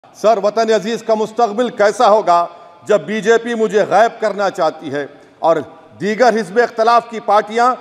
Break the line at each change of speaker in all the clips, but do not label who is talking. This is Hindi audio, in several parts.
सर, वतन अजीज का मुस्तकबिल कैसा होगा जब बीजेपी मुझे गायब करना चाहती है और दीगर हिज़्ब इख्तलाफ की पार्टियां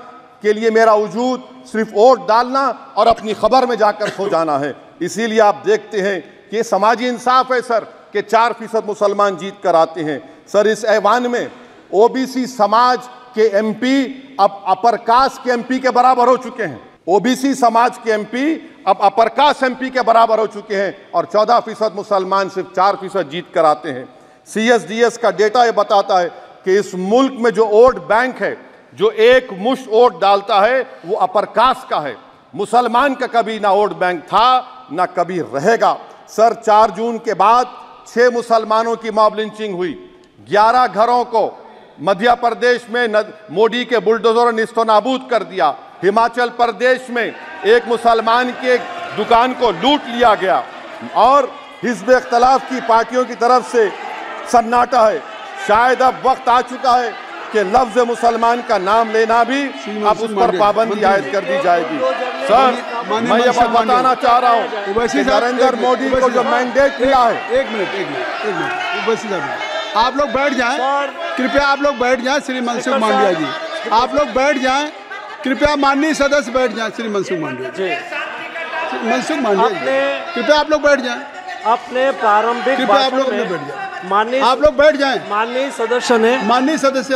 के लिए मेरा वजूद सिर्फ वोट डालना और अपनी खबर में जाकर सो जाना है। इसीलिए आप देखते हैं कि समाजी इंसाफ है सर कि 4% मुसलमान जीत कर आते हैं। सर, इस ऐवान में ओबीसी समाज के एमपी अब अपर कास्ट के एमपी के बराबर हो चुके हैं। ओबीसी समाज के एमपी अब अपर कास्ट एमपी के बराबर हो चुके हैं और 14% मुसलमान सिर्फ 4% जीत कर आते हैं। CSDS का डेटा ये बताता है कि इस मुल्क में जो वोट बैंक है, जो एक मुश्त वोट डालता है, वो अपर कास्ट का है। मुसलमान का कभी ना वोट बैंक था ना कभी रहेगा। सर, 4 जून के बाद 6 मुसलमानों की मॉब लिंचिंग हुई। 11 घरों को मध्य प्रदेश में मोदी के बुलडोजर ने निस्तो नाबूद कर दिया। हिमाचल प्रदेश में एक मुसलमान की एक दुकान को लूट लिया गया और हिज़्ब इख्तलाफ की पार्टियों की तरफ से सन्नाटा है। शायद अब वक्त आ चुका है कि लफ्ज़ मुसलमान का नाम लेना भी अब उस पर पाबंदी आयद कर दी जाएगी। सर, मैं ये बात बताना चाह रहा हूँ कि नरेंद्र मोदी को जो मैंडेट मिला है।
एक मिनट आप लोग बैठ जाएं, कृपया आप लोग बैठ जाएं। श्री मनसुख मांडविया जी, आप लोग बैठ जाएं, कृपया माननीय सदस्य बैठ जाएं। श्री मनसुख मांडविया जी, मनसुख मांडविया, कृपया आप लोग बैठ जाएं।
अपने प्रारंभिक
आप लोग बैठ जाएं,
माननीय
आप लोग बैठ जाएं।
माननीय सदस्य ने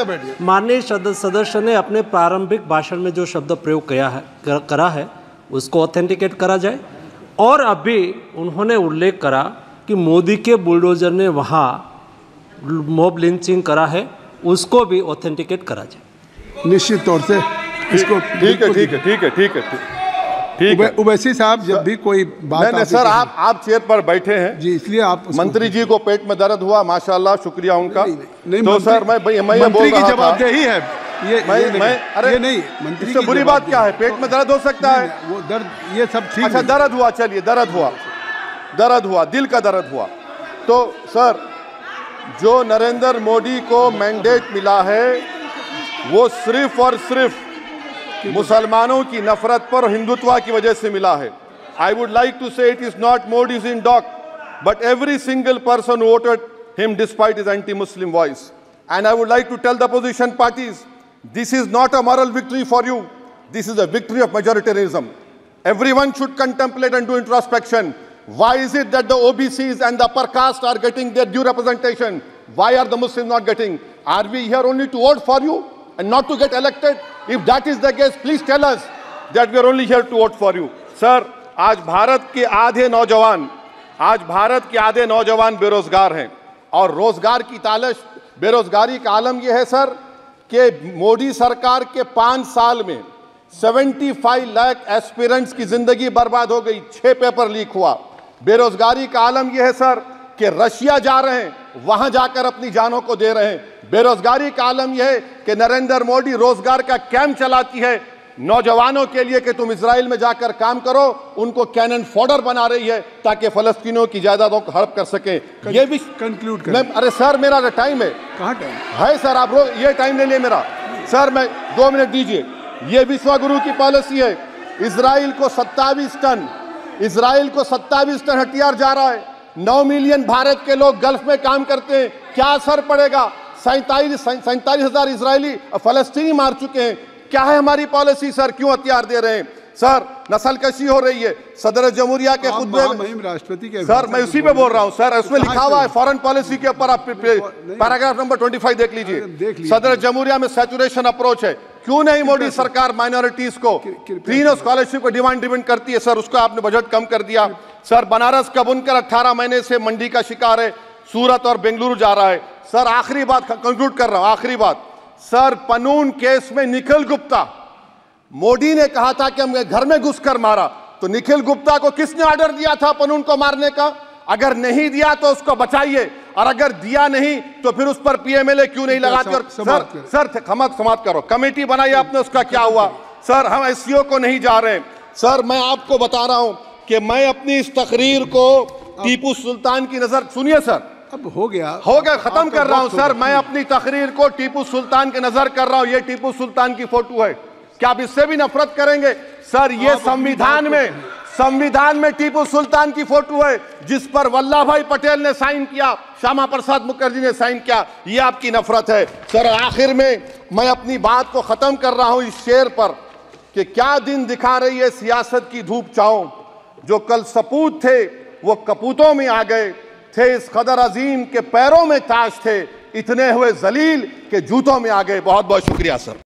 बैठ जाएं।
माननीय सदस्य ने अपने प्रारंभिक भाषण में जो शब्द प्रयोग करा है उसको ऑथेंटिकेट करा जाए। और अभी उन्होंने उल्लेख करा कि मोदी के बुलडोजर ने वहाँ मॉब लिंचिंग करा है, उसको भी ऑथेंटिकेट करा जाए।
निश्चित तौर से इसको
ठीक है।
उवैसी साहब, जब भी कोई बात
नहीं सर, आप चेयर पर बैठे हैं
जी, इसलिए आप
मंत्री जी को पेट में दर्द हुआ, माशाल्लाह, शुक्रिया उनका।
नहीं,
तो सर मैं ये बोल रहा था,
जवाबदेही है
अरे नहीं, मंत्री से बुरी बात क्या है? पेट में दर्द हो सकता है,
वो दर्द ये सब ठीक।
अच्छा, दर्द हुआ, चलिए दर्द हुआ, दिल का दर्द हुआ। तो सर, जो नरेंद्र मोदी को मैंडेट मिला है वो सिर्फ और सिर्फ मुसलमानों की नफरत पर हिंदुत्व की वजह से मिला है। I would like to say it is not Modi's in dock but every single person voted him despite his anti Muslim voice. And I would like to tell the opposition parties, this is not a moral victory for you, this is a victory of majoritarianism. Everyone should contemplate and do introspection. Why is it that the OBCs and the upper caste are getting their due representation? Why are the Muslims not getting? Are we here only to vote for you and not to get elected? If that is the case, please tell us that we are only here to vote for you. Sir, आज भारत के आधे नौजवान बेरोजगार हैं और रोजगार की तालाश, बेरोजगारी का आलम यह है सर कि मोदी सरकार के 5 साल में 75 लाख एस्पिरेंट्स की जिंदगी बर्बाद हो गई। 6 पेपर लीक हुआ। बेरोजगारी का आलम यह है सर कि रशिया जा रहे हैं, वहां जाकर अपनी जानों को दे रहे हैं। बेरोजगारी का आलम यह है कि नरेंद्र मोदी रोजगार का कैंप चलाती है नौजवानों के लिए कि तुम इजराइल में जाकर काम करो, उनको कैनन फॉडर बना रही है ताकि फलस्तीनियों की जायदादों को हड़प कर सके। ये भी
कंक्लूड कर।
अरे सर, मेरा टाइम है।
कहाँ टाइम
है सर? आप ये टाइम ले लिए मेरा। सर, मैं 2 मिनट दीजिए। ये विश्वगुरु की पॉलिसी है। इजराइल को 27 टन हथियार जा रहा है। 9 मिलियन भारत के लोग गल्फ में काम करते हैं। क्या असर पड़ेगा? 47,000 इजरायली फलस्तीनी मार चुके हैं। क्या है हमारी पॉलिसी सर? क्यों हथियार दे रहे हैं? सर, नस्लकशी हो रही है। सदर जमहूरिया के खुतबे में
राष्ट्रपति के,
सर मैं उसी पे बोल रहा हूं सर, उसमें लिखा हुआ है फॉरेन पॉलिसी के ऊपर, आप पैराग्राफ नंबर 25 देख लीजिए। सदर जमहूरिया में सैचुरेशन अप्रोच है। क्यों नहीं मोदी सरकार माइनॉरिटीज को फ्री स्कॉलरशिप को डिमांड करती है? सर, उसका आपने बजट कम कर दिया। सर, बनारस का बुनकर 18 महीने से मंडी का शिकार है, सूरत और बेंगलुरु जा रहा है। सर, आखिरी बात कंक्लूड कर रहा हूं, आखिरी बात। सर, पनून केस में निखिल गुप्ता, मोदी ने कहा था कि हम घर में घुसकर मारा, तो निखिल गुप्ता को किसने ऑर्डर दिया था पनून को मारने का? अगर नहीं दिया तो उसको बचाइए, और अगर दिया नहीं तो फिर उस पर पीएमएलए क्यों नहीं लगाते? सर समाप्त करो। कमेटी बनाई आपने, उसका क्या हुआ? सर, हम एससीओ को नहीं जा रहे। सर, मैं आपको बता रहा हूं कि मैं अपनी इस तकरीर को टीपू सुल्तान की नजर, सुनिए सर,
अब हो गया
खत्म कर रहा हूं सर। मैं अपनी तकरीर को टीपू सुल्तान की नजर कर रहा हूं। ये टीपू सुल्तान की फोटो है। क्या आप इससे भी नफरत करेंगे? सर, ये संविधान में टीपू सुल्तान की फोटो है जिस पर वल्लभ भाई पटेल ने साइन किया, श्यामा प्रसाद मुखर्जी ने साइन किया। ये आपकी नफरत है। सर, आखिर में मैं अपनी बात को खत्म कर रहा हूं इस शेर पर कि क्या दिन दिखा रही है सियासत की धूप छांव। जो कल सपूत थे वो कपूतों में आ गए, थे इस कदर अजीम के पैरों में ताज थे, इतने हुए जलील के जूतों में आ गए। बहुत बहुत शुक्रिया सर।